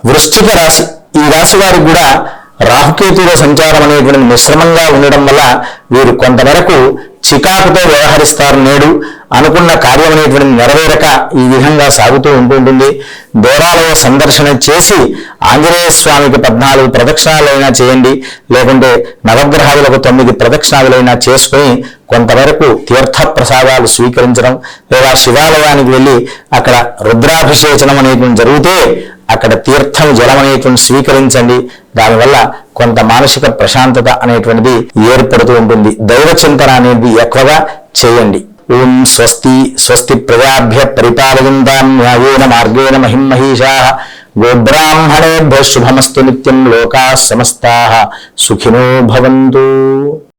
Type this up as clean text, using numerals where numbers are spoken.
వృశ్చిక రాశి, ఈ రాశి వారికి కూడా రాహుకేతువుల సంచారం అనేటువంటి మిశ్రమంగా ఉండడం వల్ల వీరు కొంతవరకు చికాకుతో వ్యవహరిస్తారు. నేడు అనుకున్న కార్యం అనేటువంటి నెరవేరక ఈ విధంగా సాగుతూ ఉంటుంటుంది. దేవాలయ సందర్శన చేసి ఆంజనేయ స్వామికి 14 ప్రదక్షిణాలైనా చేయండి, లేకుంటే నవగ్రహాలకు 9 ప్రదక్షిణాలైనా చేసుకుని కొంతవరకు తీర్థ ప్రసాదాలు స్వీకరించడం, లేదా శివాలయానికి వెళ్ళి అక్కడ రుద్రాభిషేచనం అనేటువంటి జరిగితే అక్కడ తీర్థం జలం అనేటువంటి స్వీకరించండి. దానివల్ల కొంత మానసిక ప్రశాంతత అనేటువంటిది ఏర్పడుతూ ఉంటుంది. దైవ చింతన అనేది ఎక్కువగా చేయండి. ఓం స్వస్తి స్వస్తి ప్రజాభ్య పరిపాలయంతాం న్యాయేన మార్గేణ మహిమహీషాః గోబ్రాహ్మణేభ్యః శుభమస్తు నిత్యం లోకాః సమస్తాః సుఖినో భవంతు.